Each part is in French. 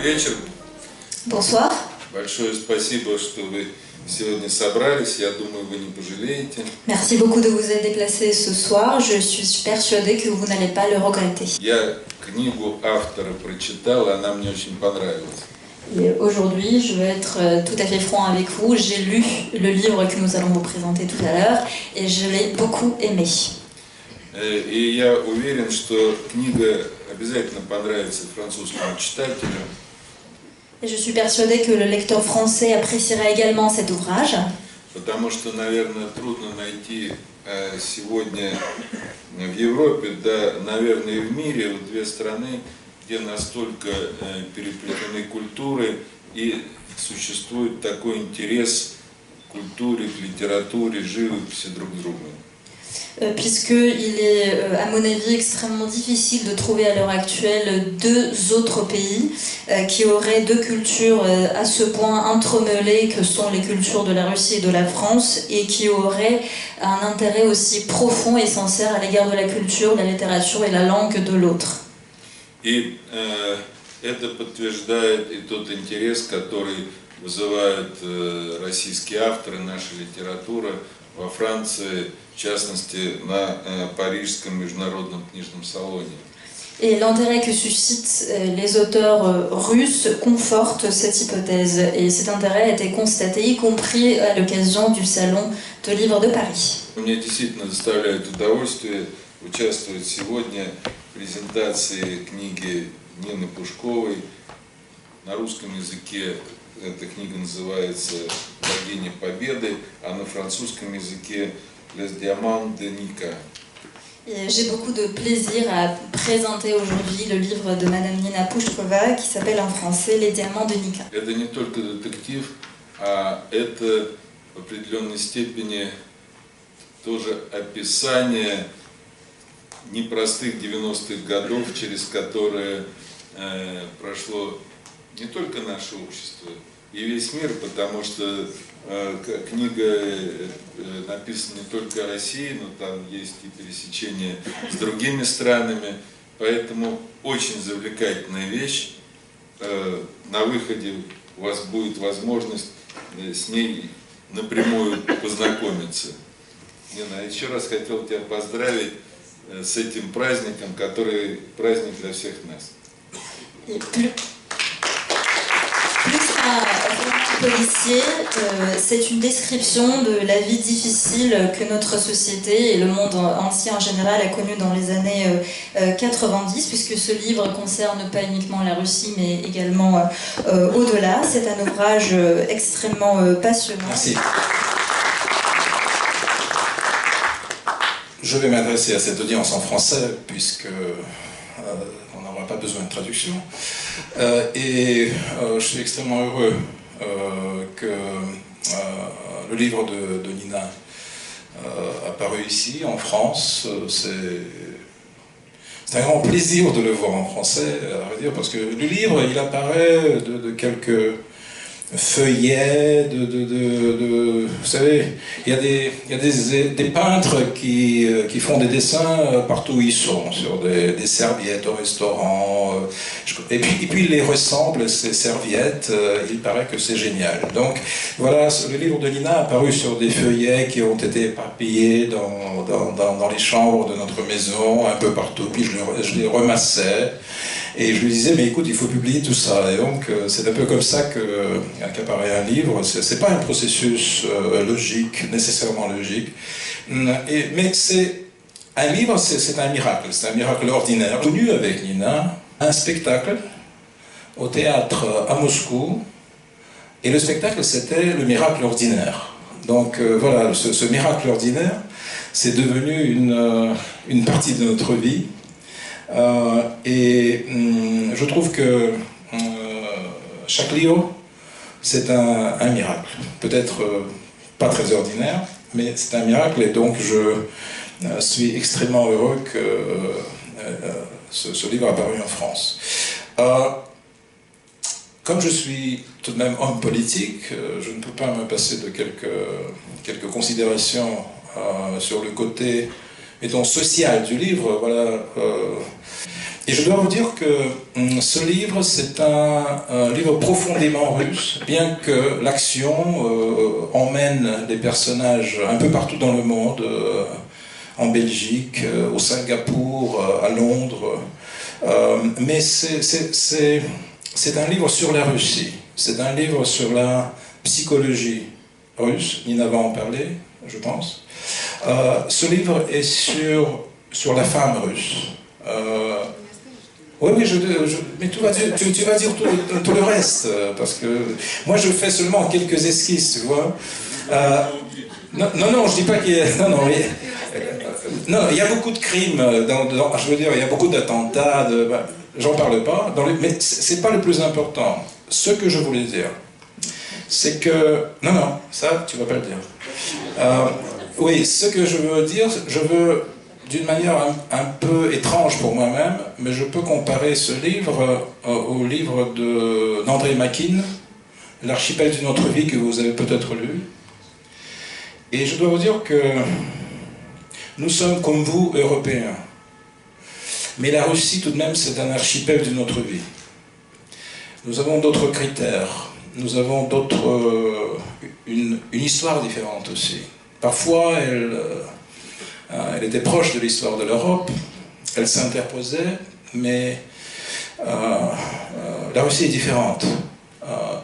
вечер. Bonsoir. Большое спасибо, что вы сегодня собрались. Я думаю, вы не пожалеете. Merci beaucoup de vous être déplacés ce soir. Je suis persuadée que vous n'allez pas le regretter. Я книгу автора прочитал, она мне очень понравилась. Et aujourd'hui, je vais être tout à fait franc avec vous. J'ai lu le livre que nous allons vous présenter tout à l'heure et je l'ai beaucoup aimé. И я уверен, что книга обязательно понравится французскому читателю. Et je suis persuadée que le lecteur français appréciera également cet ouvrage. Потому что, наверное, трудно найти сегодня в Европе, да, наверное, и в мире вот две страны, где настолько переплетены культуры и существует такой интерес к культуре, к литературе, живописи друг к другу. Puisqu'il est, à mon avis, extrêmement difficile de trouver à l'heure actuelle deux autres pays qui auraient deux cultures à ce point entremêlées que sont les cultures de la Russie et de la France et qui auraient un intérêt aussi profond et sincère à l'égard de la culture, de la littérature et la langue de l'autre. И это подтверждает и тот интерес, который вызывают российские авторы, наша литература во Франции, в частности, на Парижском международном книжном салоне. Et l'intérêt que suscitent les auteurs russes conforte cette hypothèse. Et cet intérêt a été constaté, y compris à l'occasion du Salon de Livre de Paris. Мне действительно доставляет удовольствие участвовать сегодня в презентации книги Нины Пушковой. На русском языке эта книга называется «Богиня Победы», а на французском языке «Les Diamants de Nika». J'ai beaucoup de plaisir à présenter aujourd'hui le livre de Madame Nina Pushkova qui s'appelle en français «Les Diamants de Nika». Это не только детектив, а это в определенной степени тоже описание непростых 90-х годов, через которые прошло не только наше общество и весь мир, потому что книга написана не только о России, но там есть и пересечения с другими странами, поэтому очень завлекательная вещь. На выходе у вас будет возможность с ней напрямую познакомиться. Нина, еще раз хотел тебя поздравить с этим праздником, который праздник для всех нас. Plus qu'un policier, c'est une description de la vie difficile que notre société et le monde entier en général a connue dans les années 90, puisque ce livre concerne pas uniquement la Russie, mais également au-delà. C'est un ouvrage extrêmement passionnant. Merci. Je vais m'adresser à cette audience en français, puisque on n'aura pas besoin de traduction. Je suis extrêmement heureux que le livre de Nina apparu ici, en France. C'est un grand plaisir de le voir en français, à vrai dire, parce que le livre, il apparaît de quelques feuillets, vous savez, il y a des peintres qui font des dessins partout où ils sont, sur des serviettes au restaurant, et puis ils les ressemblent, ces serviettes, il paraît que c'est génial. Donc voilà, le livre de Nina a apparu sur des feuillets qui ont été éparpillés dans les chambres de notre maison, un peu partout, puis je les ramassais. Et je lui disais, mais écoute, il faut publier tout ça. Et donc, c'est un peu comme ça qu'apparaît un livre. C'est pas un processus logique, nécessairement logique. Mais un livre, c'est un miracle. C'est un miracle ordinaire. Connu avec Nina, un spectacle au théâtre à Moscou. Et le spectacle, c'était le miracle ordinaire. Donc, voilà, ce miracle ordinaire, c'est devenu une partie de notre vie. Je trouve que chaque livre, c'est un miracle. Peut-être pas très ordinaire, mais c'est un miracle et donc je suis extrêmement heureux que ce livre apparu en France. Comme je suis tout de même homme politique, je ne peux pas me passer de quelques considérations sur le côté, mettons, social du livre. Voilà. Et je dois vous dire que ce livre, c'est un livre profondément russe, bien que l'action emmène des personnages un peu partout dans le monde, en Belgique, au Singapour, à Londres. Mais c'est un livre sur la Russie, c'est un livre sur la psychologie russe, Nina va en parler, je pense. Ce livre est sur la femme russe. Oui, mais tu vas dire tout le reste, parce que moi je fais seulement quelques esquisses, tu vois. Non, je dis pas qu'il y a... Non, il y a beaucoup de crimes, je veux dire, il y a beaucoup d'attentats, j'en parle pas, mais c'est pas le plus important. Ce que je voulais dire, c'est que... Non, ça, tu vas pas le dire. Oui, ce que je veux dire, je veux, d'une manière un peu étrange pour moi-même, mais je peux comparer ce livre au livre d'André Makin, L'archipel d'une autre vie, que vous avez peut-être lu. Et je dois vous dire que nous sommes comme vous, Européens. Mais la Russie, tout de même, c'est un archipel d'une autre vie. Nous avons d'autres critères. Nous avons une histoire différente aussi. Parfois, elle était proche de l'histoire de l'Europe. Elle s'interposait, mais la Russie est différente.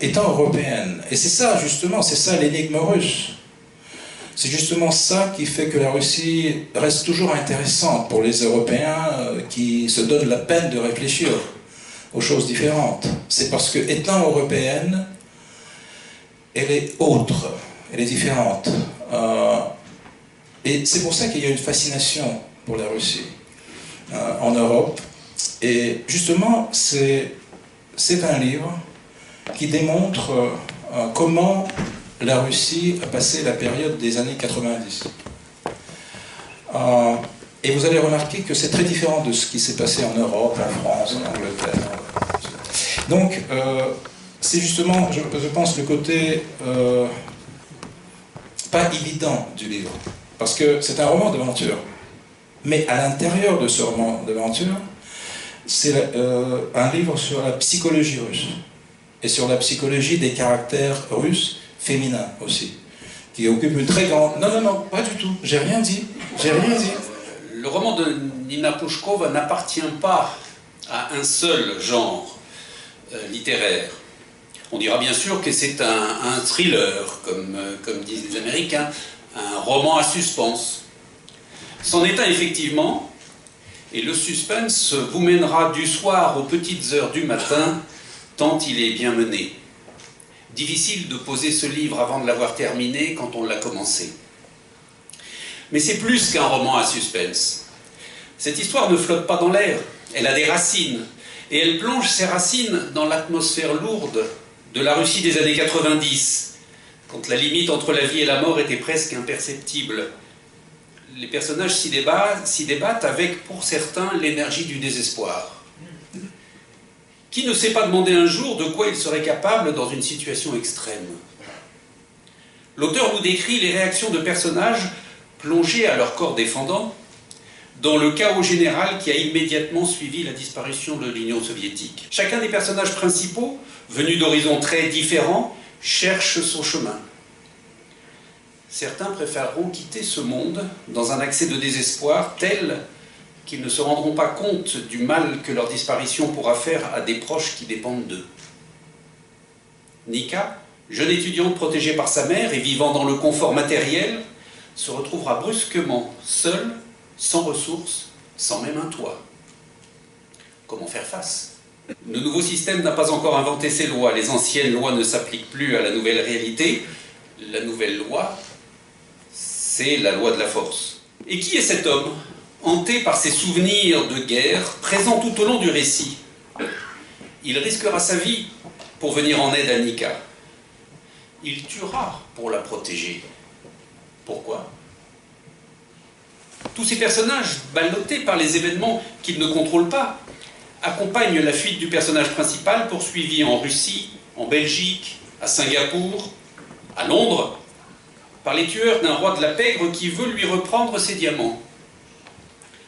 Étant européenne. Et c'est ça, justement, c'est ça l'énigme russe. C'est justement ça qui fait que la Russie reste toujours intéressante pour les Européens qui se donnent la peine de réfléchir aux choses différentes. C'est parce que, étant européenne, elle est autre, elle est différente. Et c'est pour ça qu'il y a une fascination pour la Russie en Europe. Et justement, c'est un livre qui démontre comment la Russie a passé la période des années 90. Et vous allez remarquer que c'est très différent de ce qui s'est passé en Europe, en France, en Angleterre. Donc, c'est justement, je pense, le côté pas évident du livre. Parce que c'est un roman d'aventure. Mais à l'intérieur de ce roman d'aventure, c'est un livre sur la psychologie russe. Et sur la psychologie des caractères russes féminins aussi, qui occupe une très grande... Non, pas du tout, j'ai rien dit. Le roman de Nina Pouchkova n'appartient pas à un seul genre littéraire. On dira bien sûr que c'est un thriller, comme disent les Américains, un roman à suspense. C'en est un effectivement, et le suspense vous mènera du soir aux petites heures du matin, tant il est bien mené. Difficile de poser ce livre avant de l'avoir terminé quand on l'a commencé. Mais c'est plus qu'un roman à suspense. Cette histoire ne flotte pas dans l'air, elle a des racines, et elle plonge ses racines dans l'atmosphère lourde de la Russie des années 90, quand la limite entre la vie et la mort était presque imperceptible. Les personnages s'y débattent avec, pour certains, l'énergie du désespoir. Qui ne s'est pas demandé un jour de quoi il serait capable dans une situation extrême? L'auteur nous décrit les réactions de personnages plongés à leur corps défendant dans le chaos général qui a immédiatement suivi la disparition de l'Union soviétique. Chacun des personnages principaux, venus d'horizons très différents, cherche son chemin. Certains préféreront quitter ce monde dans un accès de désespoir tel qu'ils ne se rendront pas compte du mal que leur disparition pourra faire à des proches qui dépendent d'eux. Nika, jeune étudiante protégée par sa mère et vivant dans le confort matériel, se retrouvera brusquement seule, sans ressources, sans même un toit. Comment faire face? Le nouveau système n'a pas encore inventé ses lois. Les anciennes lois ne s'appliquent plus à la nouvelle réalité. La nouvelle loi, c'est la loi de la force. Et qui est cet homme, hanté par ses souvenirs de guerre, présents tout au long du récit? Il risquera sa vie pour venir en aide à Nika. Il tuera pour la protéger. Pourquoi? Tous ces personnages, ballottés par les événements qu'ils ne contrôlent pas, accompagnent la fuite du personnage principal poursuivi en Russie, en Belgique, à Singapour, à Londres, par les tueurs d'un roi de la pègre qui veut lui reprendre ses diamants.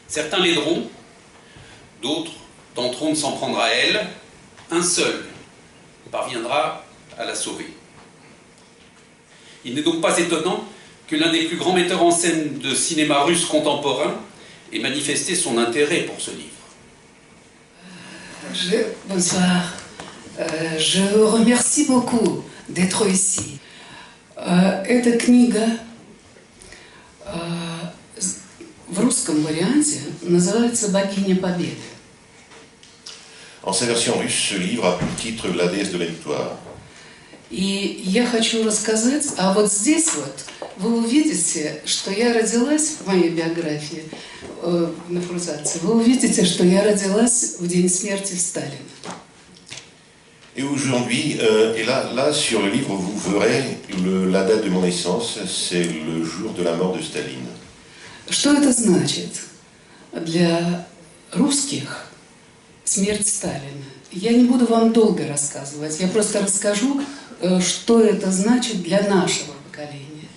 Certains l'aideront, d'autres tenteront de s'en prendre à elle, un seul parviendra à la sauver. Il n'est donc pas étonnant que l'un des plus grands metteurs en scène de cinéma russe contemporain ait manifesté son intérêt pour ce livre. Bonsoir. Je vous remercie beaucoup d'être ici. Эта книга в русском варианте называется «Богиня Победы». En sa version russe, ce livre a pour titre La déesse de la victoire. И я хочу рассказать, а вот здесь вот вы увидите, что я родилась в моей биографии, на фрузации, вы увидите, что я родилась в день смерти Сталина. Et aujourd'hui, et là, sur le livre, vous verrez la date de mon naissance, c'est le jour de la mort de Staline. Что это значит для русских смерть Сталина? Я не буду вам долго рассказывать, я просто расскажу, что это значит для нашего поколения.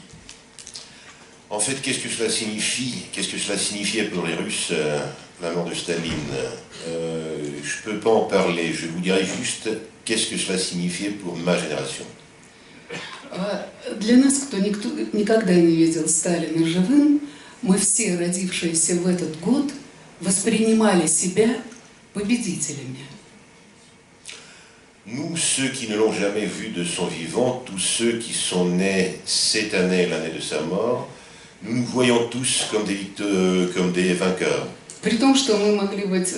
En fait, qu'est-ce que cela signifie? Qu'est-ce que cela signifiait pour les Russes, la mort de Staline? Je ne peux pas en parler, je vous dirai juste qu'est-ce que cela signifiait pour ma génération. Для нас, кто никогда не видел Сталина живым, мы все, родившиеся в этот год, воспринимали себя победителями. Nous, ceux qui ne l'ont jamais vu de son vivant, tous ceux qui sont nés cette année, l'année de sa mort, nous nous voyons tous comme des vainqueurs. При том, что мы могли быть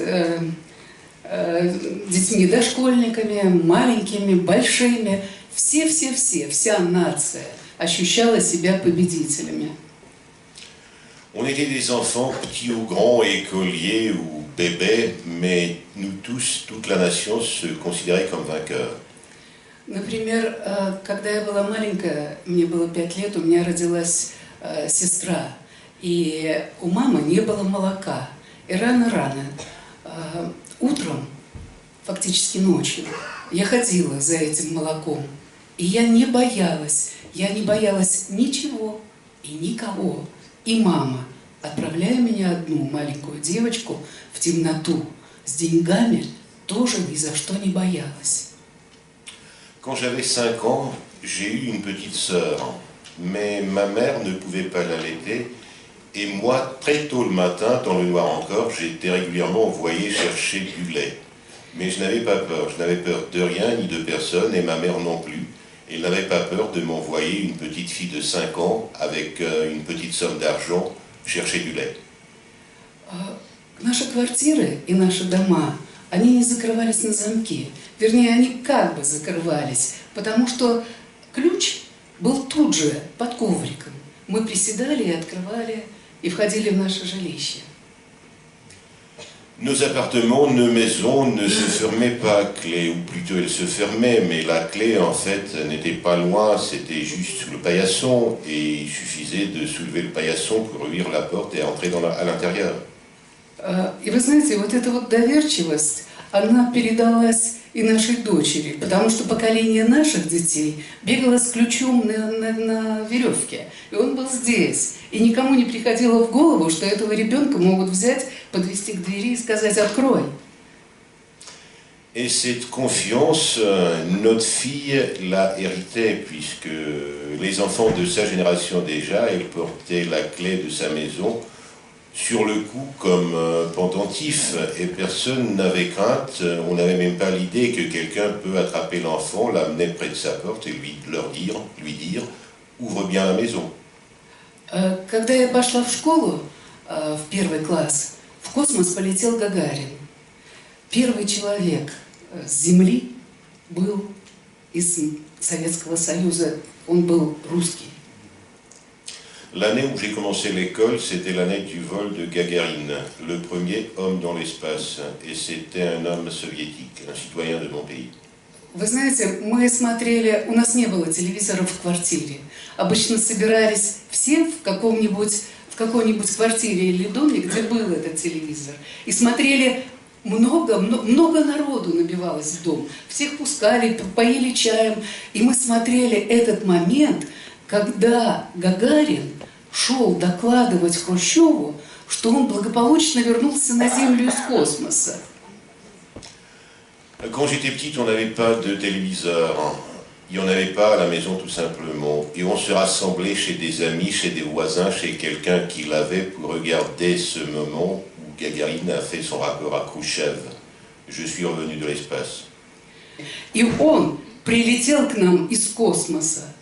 детьми, дошкольниками, маленькими, большими, вся нация ощущала себя победителями. On était des enfants, petits ou grands, écoliers ou bébés, mais nous tous, toute la nation, se considérait comme vainqueurs. Например, когда я была маленькая, мне было 5 лет, у меня родилась сестра, и у мамы не было молока. И рано-рано, утром, фактически ночью, я ходила за этим молоком, и я не боялась ничего и никого. И мама, отправляя меня одну, маленькую девочку, в темноту с деньгами, тоже ни за что не боялась. Quand j'avais 5 ans, j'ai eu une petite sœur, mais ma mère ne pouvait pas l'allaiter, et moi, très tôt le matin, dans le noir encore, j'étais régulièrement envoyé chercher du lait. Mais je n'avais pas peur, je n'avais peur de rien ni de personne, et ma mère non plus. Elle n'avait pas peur de m'envoyer une petite fille de 5 ans avec une petite somme d'argent chercher du lait. Наши квартиры и наши дома, они не закрывались на замке. Вернее, они как бы закрывались, потому что ключ был тут же, под ковриком. Мы приседали и открывали, и входили в наше жилище. Nos appartements, nos maisons ne se fermaient pas à clé, ou plutôt elles se fermaient, mais la clé en fait n'était pas loin, c'était juste sous le paillasson, et il suffisait de soulever le paillasson pour ouvrir la porte et entrer à l'intérieur. И вы знаете, вот эта вот доверчивость, она передалась и нашей дочери, потому что поколение наших детей бегало с ключом на веревке, и он был здесь. И никому не приходило в голову, что этого ребенка могут взять, подвести к двери и сказать «открой». Et cette confiance, notre fille l'a héritée, puisque les enfants de sa génération déjà, elle portait la clé de sa maison sur le cou comme pendentif, et personne n'avait crainte, on n'avait même pas l'idée que quelqu'un peut attraper l'enfant, l'amener près de sa porte et lui dire « ouvre bien la maison ». Когда я пошла в школу, в 1 класс, в космос полетел Гагарин. Первый человек с Земли был из Советского Союза, он был русский. L'année où j'ai commencé l'école, c'était l'année du vol de Gagarine, le premier homme dans l'espace, et c'était un homme soviétique, un citoyen de mon pays. Вы знаете, мы смотрели, у нас не было телевизора в квартире. Обычно собирались все в какой-нибудь квартире или доме, где был этот телевизор. И смотрели, много народу набивалось в дом. Всех пускали, поили чаем. И мы смотрели этот момент, когда Гагарин шел докладывать Хрущеву, что он благополучно вернулся на Землю из космоса. Quand j'étais petite, on n'avait pas de téléviseur. Il n'y en avait pas à la maison tout simplement. Et on se rassemblait chez des amis, chez des voisins, chez quelqu'un qui l'avait pour regarder ce moment où Gagarine a fait son rapport à Khrouchtchev. Je suis revenu de l'espace. И он прилетел к нам из космоса.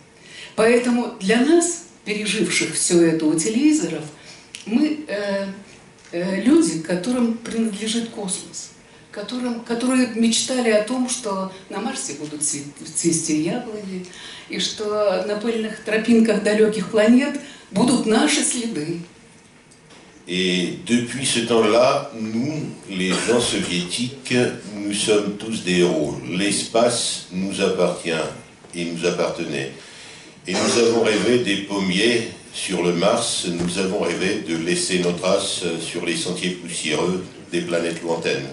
Поэтому для нас, переживших все это у телевизоров, мы люди, которым принадлежит космос, которые мечтали о том, что на Марсе будут цвести яблони, и что на пыльных тропинках далеких планет будут наши следы. Et depuis ce temps-là, nous, les gens soviétiques, nous sommes tous des héros. L'espace nous appartient et nous appartenait. Et nous avons rêvé des pommiers sur le Mars, nous avons rêvé de laisser nos traces sur les sentiers poussiéreux des planètes lointaines.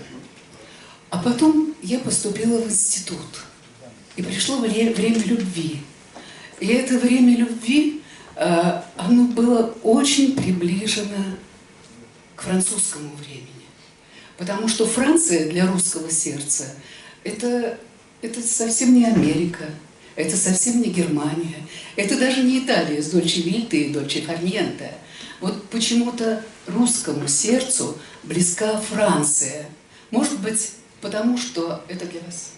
А потом я поступила в институт, и пришло время любви. И это время любви, оно было очень приближено к французскому времени. Потому что Франция для русского сердца это совсем не Америка, это совсем не Германия, это даже не Италия с Дольче Вита и Дольче Фарниенте. Вот почему-то русскому сердцу близка Франция. Может быть, потому что это для вас.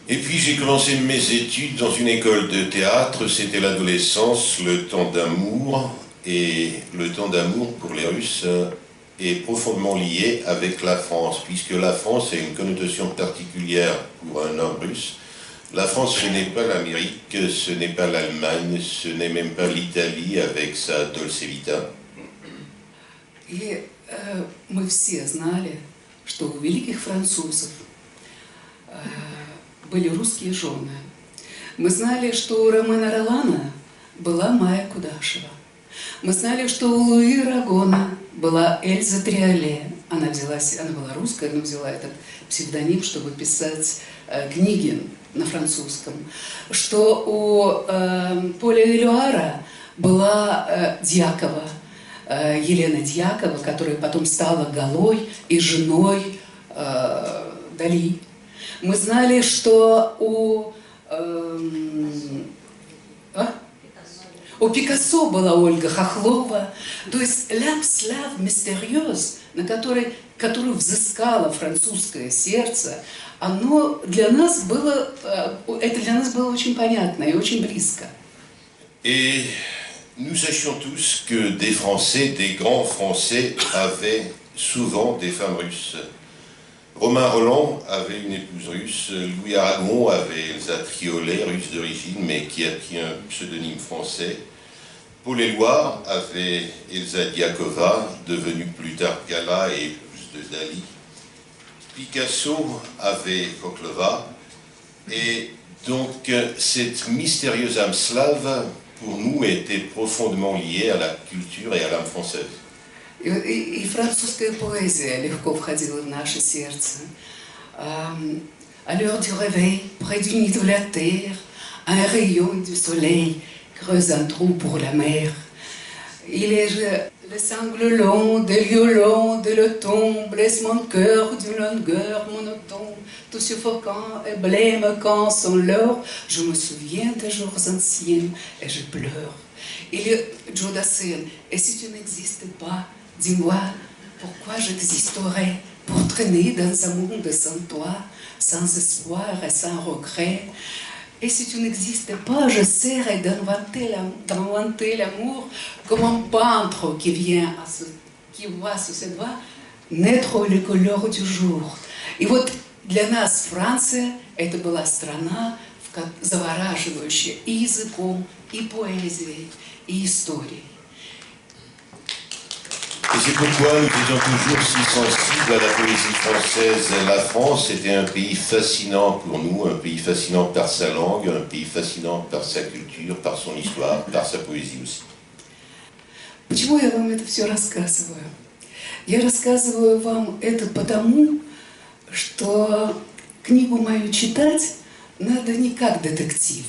Et puis j'ai commencé mes études dans une école de théâtre, c'était l'adolescence, le temps d'amour, et le temps d'amour pour les Russes est profondément lié avec la France, puisque la France a une connotation particulière pour un homme russe. La France, ce n'est pas l'Amérique, ce n'est pas l'Allemagne, ce n'est même pas l'Italie avec sa Dolce Vita. И мы все знали, что у великих французов были русские жены. Мы знали, что у Ромена Ролана была Майя Кудашева. Мы знали, что у Луи Рагона была Эльза Триоле. Она была русская, но взяла этот псевдоним, чтобы писать книги на французском. Что у Поля Элюара была Дьякова, Елена Дьякова, которая потом стала Галой и женой Дали. Мы знали, что у Пикассо была Ольга Хохлова. То есть «L'âme slave mystérieuse», которую взыскало французское сердце, это для нас было очень понятно и очень близко. Et nous sachions tous que des Français, des grands Français, avaient souvent des femmes russes. Romain Rolland avait une épouse russe, Louis Aragon avait Elsa Triolet, russe d'origine, mais qui a pris un pseudonyme français. Paul Éluard avait Elsa Diakova, devenue plus tard Gala et épouse de Dali. Picasso avait Koklova. Et donc cette mystérieuse âme slave, pour nous, était profondément liée à la culture et à l'âme française. И французская поэзия легко входила в наше сердце. À l'heure du réveil, près du nid de la terre, un rayon du soleil creuse un trou pour la mer. Il est le sangle long des lieux longs de l'automne blesse mon cœur d'une longueur monotone, tout suffocant et blême quand son l'heure. Je me souviens des jours anciens et je pleure. Il y a Joe Dassin, et si tu n'existais pas, dis-moi, pourquoi j'existerais pour traîner dans un monde sans toi, sans espoir et sans regret. Et si tu n'existais pas, j'essaierais d'inventer l'amour comme un peintre qui voit sous ses doigts naître les couleurs du jour. И вот для нас Франция это была страна, завораживающая и языком, и поэзией, и историей. Et c'est pourquoi nous étions toujours si sensibles à la poésie française. La France était un pays fascinant pour nous, un pays fascinant par sa langue, un pays fascinant par sa culture, par son histoire, par sa poésie aussi. Почему я вам это все рассказываю? Я рассказываю вам это потому, что книгу мою читать надо не как детектив.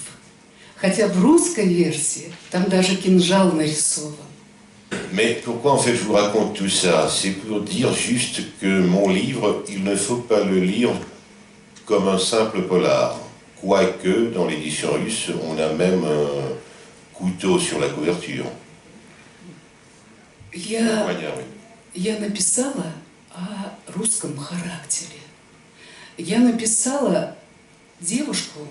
Хотя в русской версии там даже кинжал нарисован. Mais pourquoi en fait je vous raconte tout ça? C'est pour dire juste que mon livre, il ne faut pas le lire comme un simple polar. Quoique, dans l'édition russe, on a même un couteau sur la couverture. Я написала о русском характере. Я написала девушку,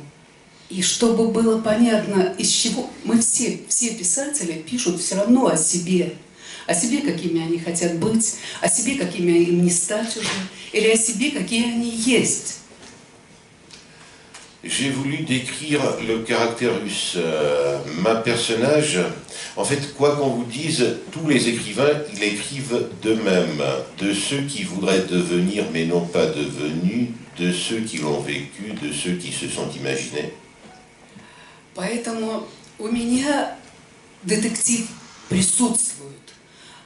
и чтобы было понятно, из чего мы все писатели пишут все равно о себе, какими они хотят быть, о себе, какими им не стать уже, или о себе, какие они есть. J'ai voulu décrire le caractère russe. Ma personnage, en fait, quoi qu'on vous dise, tous les écrivains, ils écrivent d'eux-mêmes, de ceux qui voudraient devenir mais n'ont pas devenu, de ceux qui l'ont vécu, de ceux qui se sont imaginés. Поэтому у меня детектив присутствует,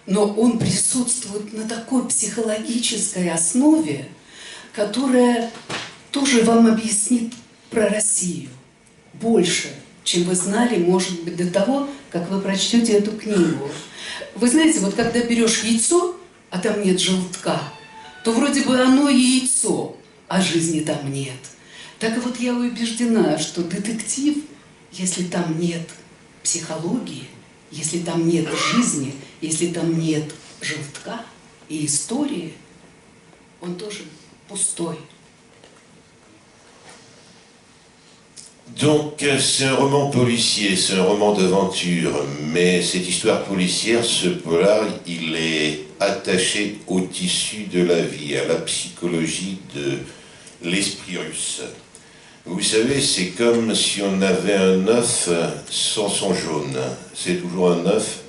но он присутствует на такой психологической основе, которая тоже вам объяснит про Россию больше, чем вы знали, может быть, до того, как вы прочтете эту книгу. Вы знаете, вот когда берешь яйцо, а там нет желтка, то вроде бы оно и яйцо, а жизни там нет. Так вот я убеждена, что детектив, если там нет психологии, если там нет жизни, если там нет желтка и истории, он тоже пустой. Donc c'est un roman policier, c'est un roman d'aventure, mais cette histoire policière, ce polar, il est attaché au tissu de la vie, à la psychologie de l'esprit russe. Vous savez, c'est comme si on avait un œuf sans son jaune. C'est toujours un œuf,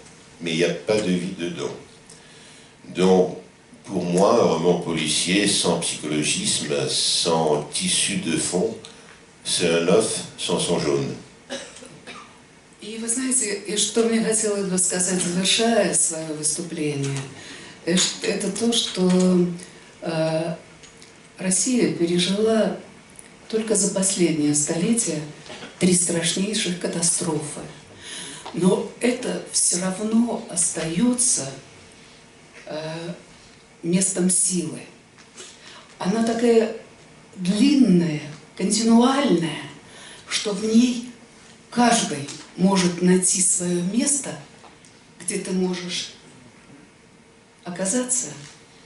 mais il n'y a pas de vie dedans. Donc, pour moi, un roman policier sans psychologisme, sans tissu de fond, c'est un œuf sans son jaune. И вы знаете, и что мне хотелось бы сказать, завершая свое выступление, это то, что Россия пережила только за последнее столетие 3 страшнейших катастрофы. Но это все равно остается местом силы. Она такая длинная, континуальная, что в ней каждый может найти свое место, где ты можешь оказаться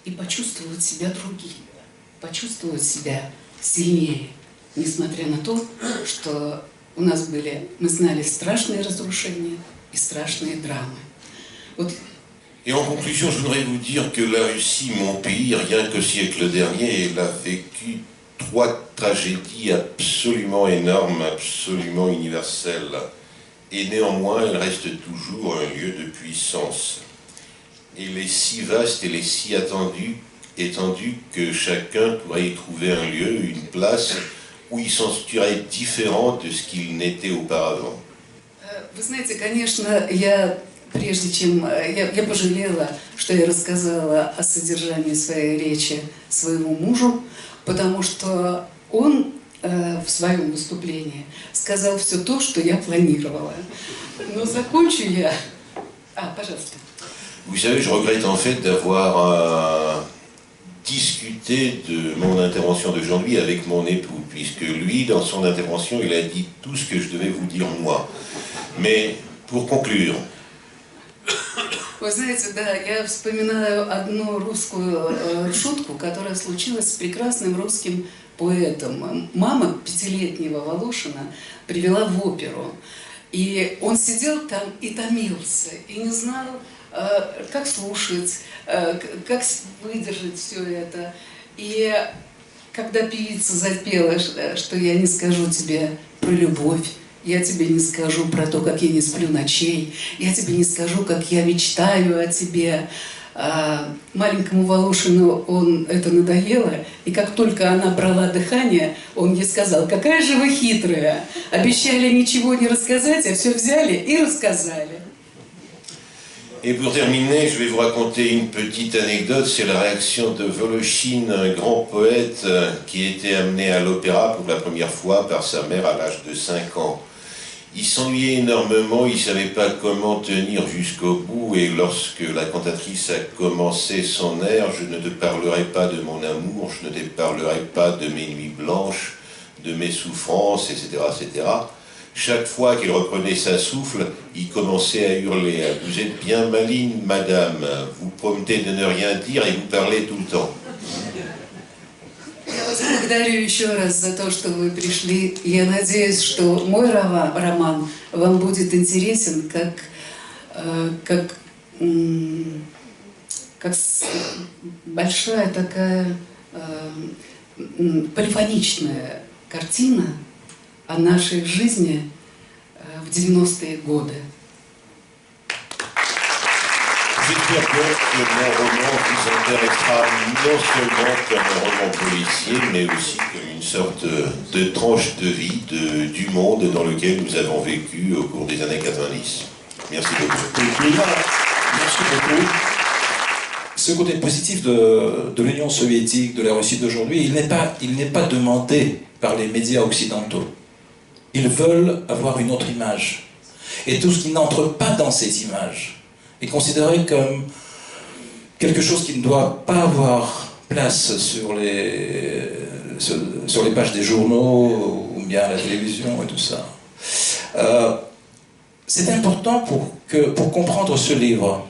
и почувствовать себя другим, почувствовать себя сильнее, несмотря на то, что у нас мы знали страшные разрушения и страшные драмы. Вот. Et en conclusion, je voudrais vous dire que la Russie, mon pays, rien qu'au siècle dernier, elle a vécu 3 tragédies absolument énormes, absolument universelles. Et néanmoins, elle reste toujours un lieu de puissance. Elle est si vaste, elle est si étendue que chacun pourrait y trouver un lieu, une place, où il s'en sentirait différent de ce qu'il n'était auparavant. Вы знаете, конечно, прежде чем я пожалела, что я рассказала о содержании своей речи своему мужу, потому что он в своем выступлении сказал все то, что я планировала. Но закончу я... пожалуйста. Vous savez, je regrette en fait d'avoir discuté de mon intervention d'aujourd'hui avec mon époux, puisque lui, dans son intervention, il a dit tout ce que je devais vous dire moi. Mais pour conclure... Вы знаете, да, я вспоминаю одну русскую шутку, которая случилась с прекрасным русским поэтом. Мама 5-летнего Волошина привела в оперу. И он сидел там и томился, и не знал, как слушать, как выдержать все это. И когда певица запела, что я не скажу тебе про любовь, я тебе не скажу про то, как я не сплю ночей, я тебе не скажу, как я мечтаю о тебе. Маленькому Волошину это надоело, и как только она брала дыхание, он ей сказал: какая же вы хитрая, обещали ничего не рассказать, а все взяли и рассказали. Et pour terminer, je vais vous raconter une petite anecdote, c'est la réaction de Voloshin, un grand poète qui a été amené à l'opéra pour la première fois par sa mère à l'âge de 5 ans. Il s'ennuyait énormément, il ne savait pas comment tenir jusqu'au bout, et lorsque la cantatrice a commencé son air, je ne te parlerai pas de mon amour, je ne te parlerai pas de mes nuits blanches, de mes souffrances, etc., etc. Chaque fois qu'il reprenait sa souffle, il commençait à hurler « Vous êtes bien maligne, madame, vous promettez de ne rien dire et vous parlez tout le temps. » Я вас благодарю еще раз за то, что вы пришли. Я надеюсь, что мой роман вам будет интересен как большая такая полифоничная картина о нашей жизни в 90-е годы. J'espère donc que mon roman vous intéressera non seulement comme un roman policier, mais aussi comme une sorte de tranche de vie du monde dans lequel nous avons vécu au cours des années 90. Merci beaucoup. Merci beaucoup. Ce côté positif de l'Union soviétique, de la Russie d'aujourd'hui, il n'est pas demandé par les médias occidentaux. Ils veulent avoir une autre image. Et tout ce qui n'entre pas dans cette image est considéré comme quelque chose qui ne doit pas avoir place sur les pages des journaux ou bien à la télévision et tout ça. C'est important pour comprendre ce livre.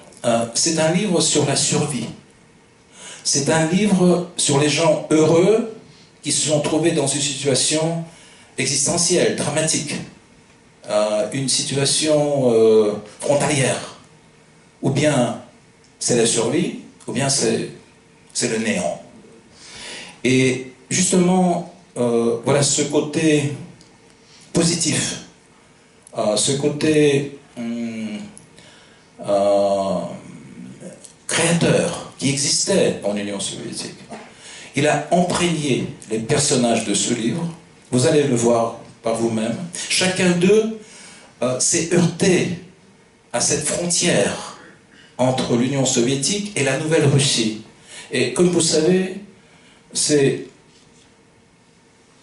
C'est un livre sur la survie. C'est un livre sur les gens heureux qui se sont trouvés dans une situation existentielle, dramatique, une situation frontalière. Ou bien c'est la survie, ou bien c'est le néant. Et justement, voilà ce côté positif, ce côté créateur qui existait en Union soviétique. Il a imprégné les personnages de ce livre. Vous allez le voir par vous-même. Chacun d'eux s'est heurté à cette frontière entre l'Union soviétique et la Nouvelle-Russie. Et comme vous savez, c'est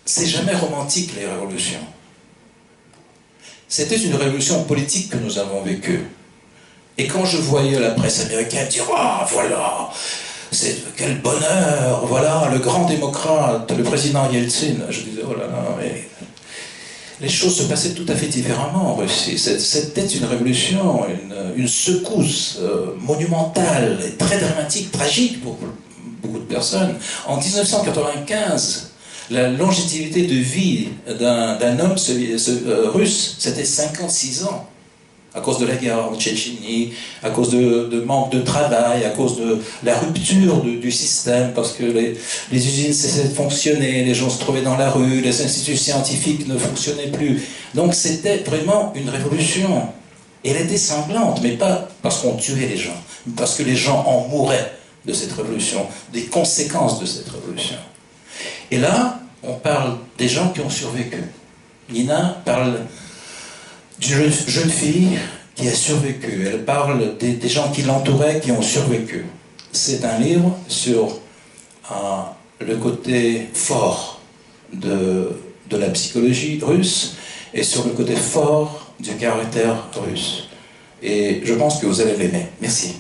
jamais romantique, les révolutions. C'était une révolution politique que nous avons vécue. Et quand je voyais la presse américaine dire « Ah, voilà, quel bonheur, voilà, le grand démocrate, le président Yeltsin », je disais « Oh là là, mais... » Les choses se passaient tout à fait différemment en Russie. C'était une révolution, une secousse monumentale, très dramatique, tragique pour beaucoup de personnes. En 1995, la longévité de vie d'un homme russe, c'était 56 ans. À cause de la guerre en Tchétchénie, à cause de manque de travail, à cause de la rupture du système, parce que les usines cessaient de fonctionner, les gens se trouvaient dans la rue, les instituts scientifiques ne fonctionnaient plus. Donc c'était vraiment une révolution. Et elle était sanglante, mais pas parce qu'on tuait les gens, mais parce que les gens en mouraient de cette révolution, des conséquences de cette révolution. Et là, on parle des gens qui ont survécu. Nina parle d'une jeune fille qui a survécu. Elle parle des gens qui l'entouraient, qui ont survécu. C'est un livre sur le côté fort de la psychologie russe et sur le côté fort du caractère russe. Et je pense que vous allez l'aimer. Merci.